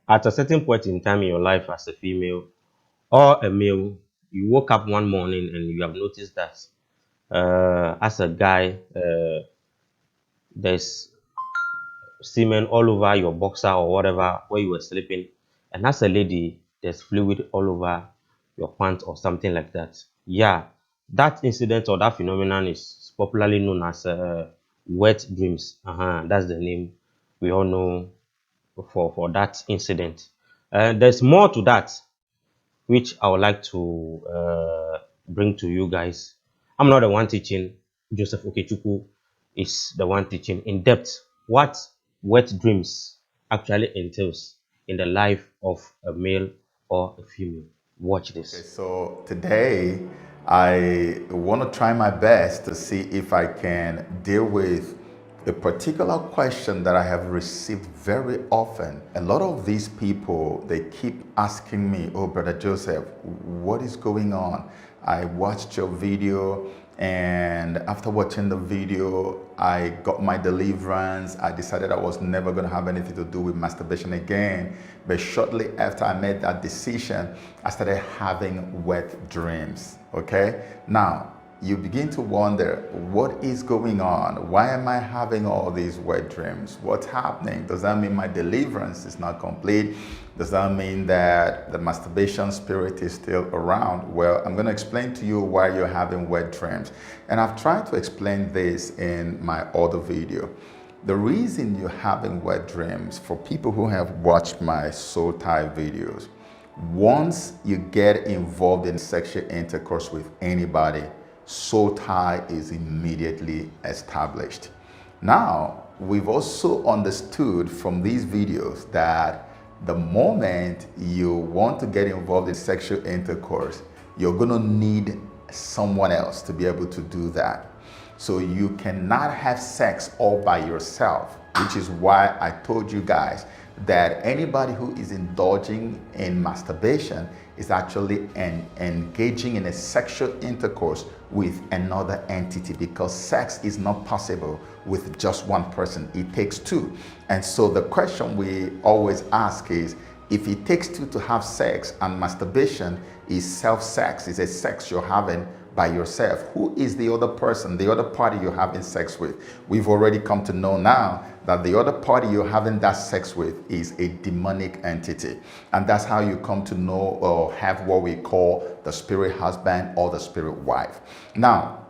At a certain point in time in your life as a female or a male, you woke up one morning and you have noticed that as a guy, there's semen all over your boxer or whatever where you were sleeping, and as a lady, there's fluid all over your pants or something like that. Yeah, that incident or that phenomenon is popularly known as wet dreams. That's the name we all know for that incident. There's more to that which I would like to bring to you guys. I'm not the one teaching. Joseph Okechukwu is the one teaching in depth what wet dreams actually entails in the life of a male or a female. Watch Okay, this. so today I want to try my best to see if I can deal with a particular question that I have received very often. A lot of these people, they keep asking me, "Oh, Brother Joseph, what is going on? I watched your video, and after watching the video, I got my deliverance. I decided I was never going to have anything to do with masturbation again. But shortly after I made that decision, I started having wet dreams." Okay? Now, you begin to wonder, what is going on? Why am I having all these wet dreams? What's happening? Does that mean my deliverance is not complete? Does that mean that the masturbation spirit is still around? Well, I'm going to explain to you why you're having wet dreams. And I've tried to explain this in my other video. The reason you're having wet dreams, for people who have watched my soul tie videos, once you get involved in sexual intercourse with anybody, soul tie is immediately established. Now, we've also understood from these videos that the moment you want to get involved in sexual intercourse, you're going to need someone else to be able to do that. So you cannot have sex all by yourself, which is why I told you guys that anybody who is indulging in masturbation is actually engaging in a sexual intercourse with another entity, because sex is not possible with just one person. It takes two. And so the question we always ask is, if it takes two to have sex and masturbation is self-sex, is a sex you're having by yourself, who is the other person, the other party you're having sex with? We've already come to know now that the other party you're having that sex with is a demonic entity. And that's how you come to know or have what we call the spirit husband or the spirit wife. Now,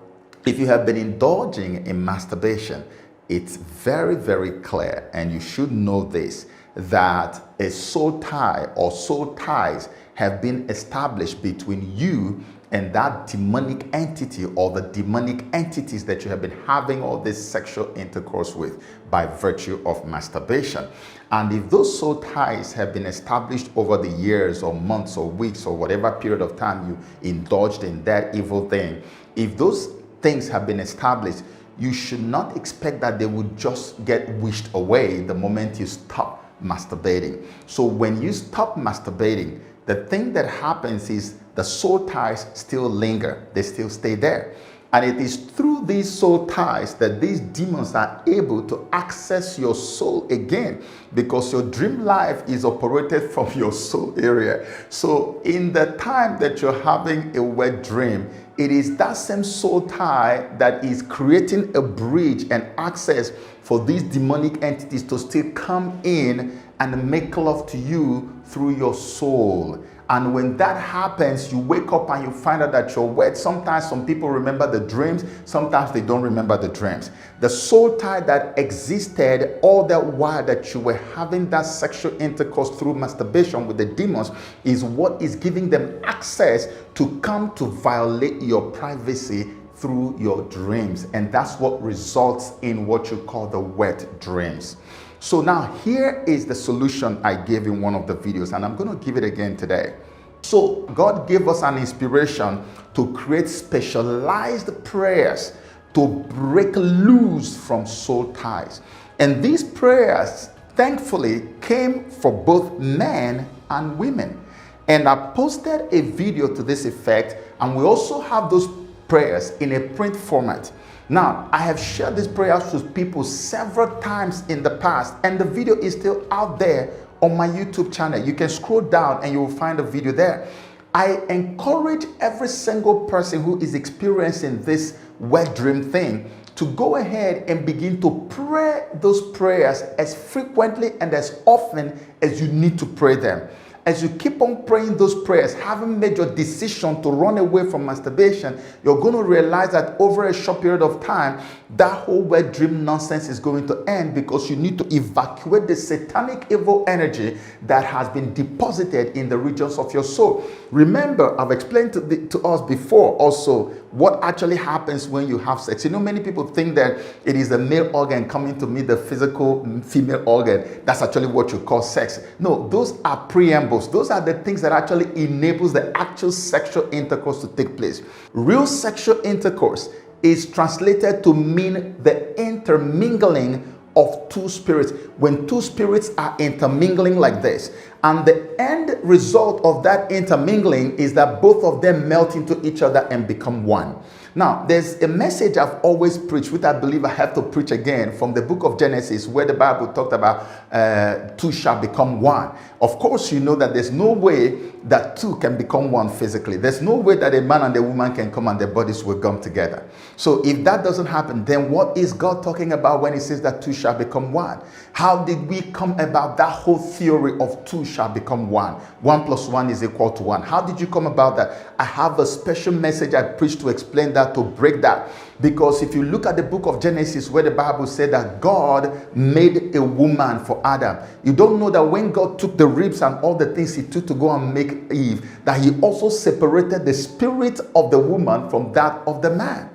if you have been indulging in masturbation, it's very, very clear, and you should know this, that a soul tie or soul ties have been established between you and that demonic entity or the demonic entities that you have been having all this sexual intercourse with by virtue of masturbation. And if those soul ties have been established over the years or months or weeks or whatever period of time you indulged in that evil thing, if those things have been established, you should not expect that they would just get wished away the moment you stop masturbating. So when you stop masturbating, the thing that happens is the soul ties still linger, they still stay there. And it is through these soul ties that these demons are able to access your soul again, because your dream life is operated from your soul area. So in the time that you're having a wet dream, it is that same soul tie that is creating a bridge and access for these demonic entities to still come in and make love to you through your soul. And when that happens, you wake up and you find out that you're wet. Sometimes some people remember the dreams, sometimes they don't remember the dreams. The soul tie that existed all that while that you were having that sexual intercourse through masturbation with the demons is what is giving them access to come to violate your privacy through your dreams. And that's what results in what you call the wet dreams. So now here is the solution I gave in one of the videos, and I'm going to give it again today. So God gave us an inspiration to create specialized prayers to break loose from soul ties. And these prayers, thankfully, came for both men and women. And I posted a video to this effect, and we also have those prayers in a print format. Now, I have shared these prayers with people several times in the past, and the video is still out there on my YouTube channel. You can scroll down and you will find a video there. I encourage every single person who is experiencing this wet dream thing to go ahead and begin to pray those prayers as frequently and as often as you need to pray them. As you keep on praying those prayers, having made your decision to run away from masturbation, you're going to realize that over a short period of time, that whole wet dream nonsense is going to end, because you need to evacuate the satanic evil energy that has been deposited in the regions of your soul. Remember, I've explained to us before also what actually happens when you have sex. You know, many people think that it is the male organ coming to meet the physical female organ. That's actually what you call sex. No, those are preambles. Those are the things that actually enables the actual sexual intercourse to take place. Real sexual intercourse is translated to mean the intermingling of two spirits. When two spirits are intermingling like this, and the end result of that intermingling is that both of them melt into each other and become one. Now, there's a message I've always preached, which I believe I have to preach again, from the book of Genesis, where the Bible talked about two shall become one. Of course, you know that there's no way that two can become one physically. There's no way that a man and a woman can come and their bodies will come together. So if that doesn't happen, then what is God talking about when he says that two shall become one? How did we come about that whole theory of two shall become one? 1 + 1 is equal to 1. How did you come about that? I have a special message I preached to explain that, to break that. Because if you look at the book of Genesis, where the Bible said that God made a woman for Adam, you don't know that when God took the ribs and all the things he took to go and make Eve, that he also separated the spirit of the woman from that of the man.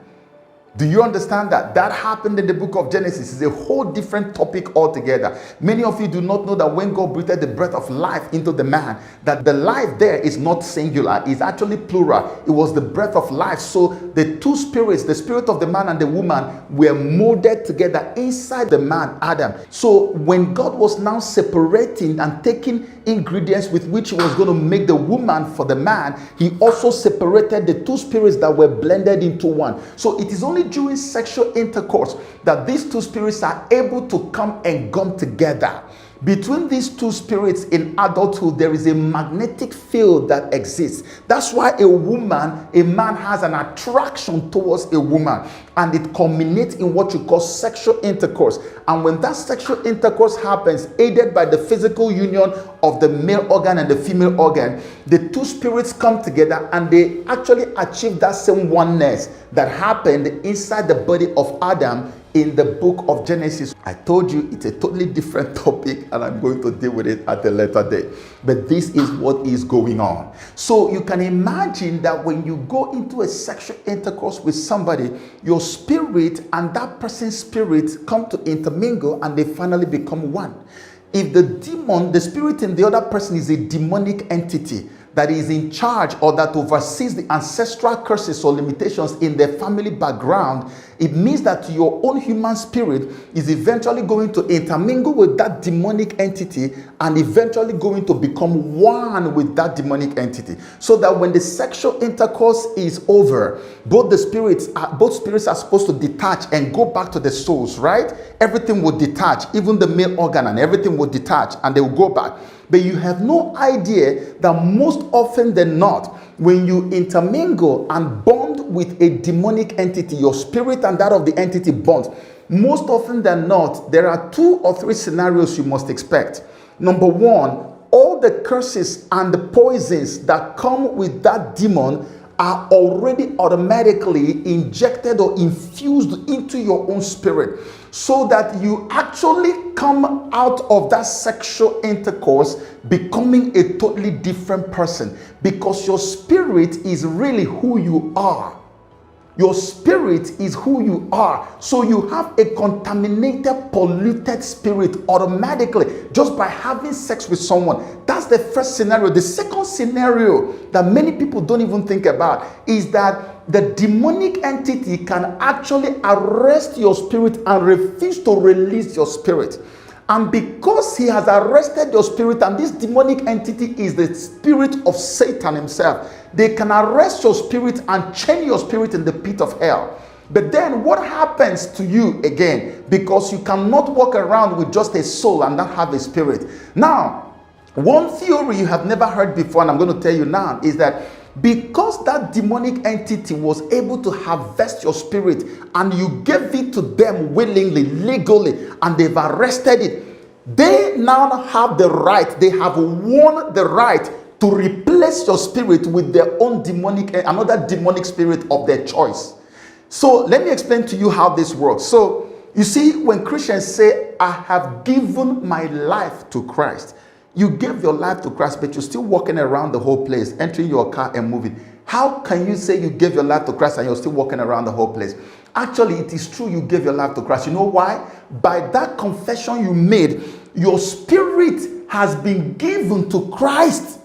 Do you understand that? That happened in the book of Genesis. It's a whole different topic altogether. Many of you do not know that when God breathed the breath of life into the man, that the life there is not singular, it's actually plural. It was the breath of life. So the two spirits, the spirit of the man and the woman, were molded together inside the man, Adam. So when God was now separating and taking ingredients with which he was going to make the woman for the man, he also separated the two spirits that were blended into one. So it is only during sexual intercourse that these two spirits are able to come and come together. Between these two spirits in adulthood, there is a magnetic field that exists. That's why a man has an attraction towards a woman, and it culminates in what you call sexual intercourse. And when that sexual intercourse happens, aided by the physical union of the male organ and the female organ, the two spirits come together and they actually achieve that same oneness that happened inside the body of Adam in the book of Genesis. I told you it's a totally different topic, and I'm going to deal with it at a later date. But this is what is going on. So you can imagine that when you go into a sexual intercourse with somebody, your spirit and that person's spirit come to intermingle and they finally become one. If the demon, the spirit in the other person, is a demonic entity that is in charge or that oversees the ancestral curses or limitations in their family background, it means that your own human spirit is eventually going to intermingle with that demonic entity and eventually going to become one with that demonic entity. So that when the sexual intercourse is over, both spirits are supposed to detach and go back to the souls, right? Everything will detach, even the male organ, and everything will detach and they will go back. But you have no idea that most often than not, when you intermingle and bond with a demonic entity, your spirit and that of the entity bonds. Most often than not, there are 2 or 3 scenarios you must expect. Number one, all the curses and the poisons that come with that demon are already automatically injected or infused into your own spirit, so that you actually come out of that sexual intercourse becoming a totally different person, because your spirit is really who you are. Your spirit is who you are. So you have a contaminated, polluted spirit automatically just by having sex with someone. That's the first scenario. The second scenario that many people don't even think about is that the demonic entity can actually arrest your spirit and refuse to release your spirit. And because he has arrested your spirit, and this demonic entity is the spirit of Satan himself, they can arrest your spirit and chain your spirit in the pit of hell. But then what happens to you again? Because you cannot walk around with just a soul and not have a spirit. Now, One theory you have never heard before, and I'm going to tell you now, is that because that demonic entity was able to harvest your spirit and you gave it to them willingly, legally, and they've arrested it, they now have the right, they have won the right to replace your spirit with their own demonic, another demonic spirit of their choice. So let me explain to you how this works. So you see, when Christians say, I have given my life to Christ, you gave your life to Christ, but you're still walking around the whole place, entering your car and moving. How can you say you gave your life to Christ and you're still walking around the whole place? Actually, it is true you gave your life to Christ. You know why? By that confession you made, your spirit has been given to Christ.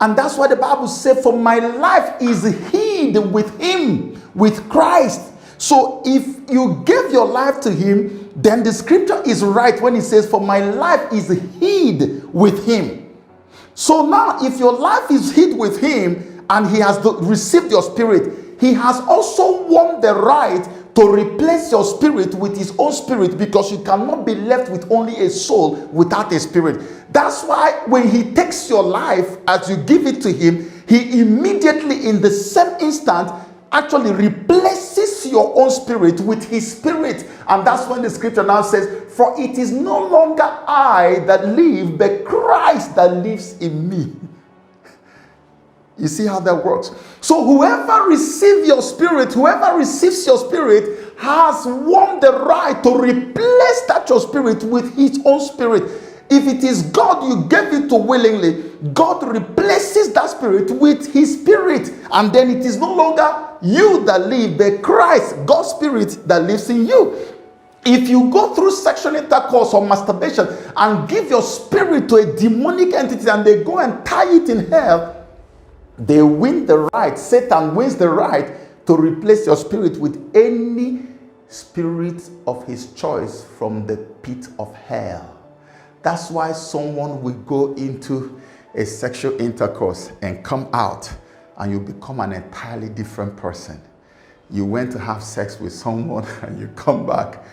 And that's why the Bible says, for my life is hid with him, with Christ. So if you give your life to him, then the scripture is right when it says, for my life is hid with him. So now, if your life is hid with him and he has received your spirit, he has also won the right to replace your spirit with his own spirit, because you cannot be left with only a soul without a spirit. That's why when he takes your life, as you give it to him, he immediately, in the same instant, actually replaces your own spirit with his spirit. And that's when the scripture now says, for it is no longer I that live, but Christ that lives in me. You see how that works? So whoever receives your spirit, whoever receives your spirit has won the right to replace that your spirit with his own spirit. If it is God you gave it to willingly, God replaces that spirit with his spirit. And then it is no longer you that live, but Christ, God's spirit, that lives in you. If you go through sexual intercourse or masturbation and give your spirit to a demonic entity and they go and tie it in hell, they win the right. Satan wins the right to replace your spirit with any spirit of his choice from the pit of hell. That's why someone will go into a sexual intercourse and come out and you become an entirely different person. You went to have sex with someone and you come back,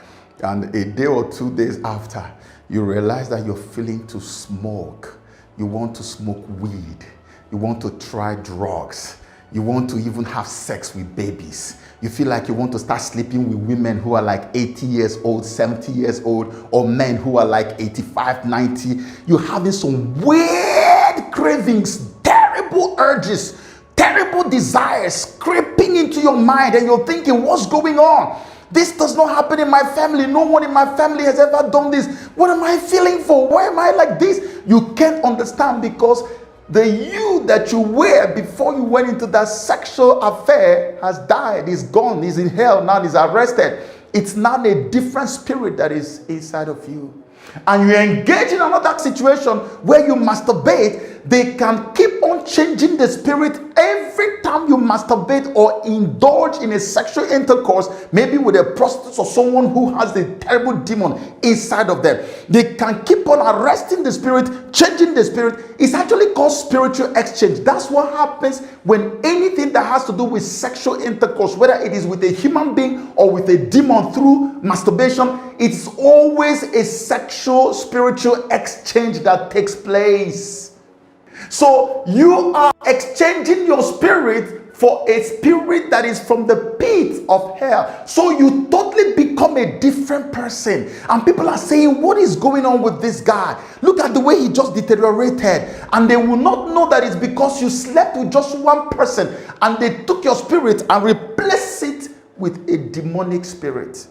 and a day or 2 days after, you realize that you're feeling to smoke. You want to smoke weed. You want to try drugs. You want to even have sex with babies. You feel like you want to start sleeping with women who are like 80 years old, 70 years old, or men who are like 85, 90. You're having some weird cravings, terrible urges, terrible desires creeping into your mind, and you're thinking, what's going on? This does not happen in my family. No one in my family has ever done this. What am I feeling for? Why am I like this? You can't understand, because the you that you were before you went into that sexual affair has died, is gone, is in hell, now is arrested. It's now a different spirit that is inside of you. And you engage in another situation where you masturbate, they can keep on changing the spirit every time you masturbate or indulge in a sexual intercourse, maybe with a prostitute or someone who has a terrible demon inside of them. They can keep on arresting the spirit, changing the spirit. It's actually called spiritual exchange. That's what happens when anything that has to do with sexual intercourse, whether it is with a human being or with a demon through masturbation, it's always a sexual spiritual exchange that takes place. So you are exchanging your spirit for a spirit that is from the pit of hell. So you totally become a different person. And people are saying, what is going on with this guy? Look at the way he just deteriorated. And they will not know that it's because you slept with just one person and they took your spirit and replaced it with a demonic spirit.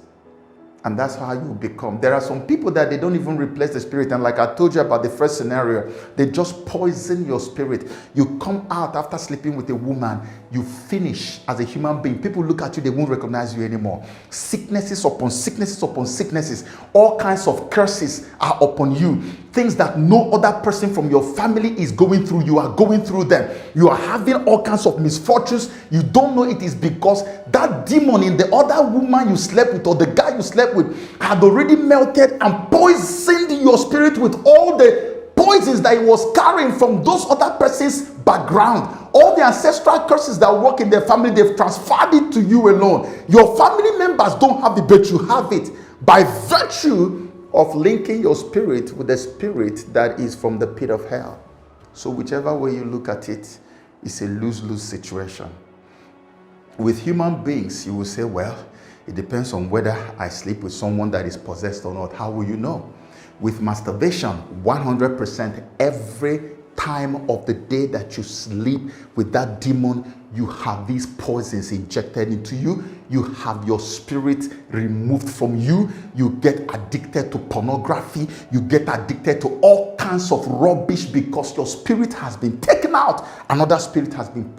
And that's how you become. There are some people that they don't even replace the spirit. And like I told you about the first scenario, they just poison your spirit. You come out after sleeping with a woman, you finish as a human being. People look at you, they won't recognize you anymore. Sicknesses upon sicknesses upon sicknesses. All kinds of curses are upon you. Things that no other person from your family is going through, you are going through them. You are having all kinds of misfortunes. You don't know it is because that demon in the other woman you slept with or the guy you slept with had already melted and poisoned your spirit with all the poisons that he was carrying from those other person's background. All the ancestral curses that work in their family, they've transferred it to you alone. Your family members don't have it, but you have it by virtue of linking your spirit with the spirit that is from the pit of hell. So whichever way you look at it, it's a lose-lose situation. With human beings, you will say, well, it depends on whether I sleep with someone that is possessed or not. How will you know? With masturbation, 100% every time of the day that you sleep with that demon, you have these poisons injected into you. You have your spirit removed from you. You get addicted to pornography. You get addicted to all kinds of rubbish because your spirit has been taken out. Another spirit has been put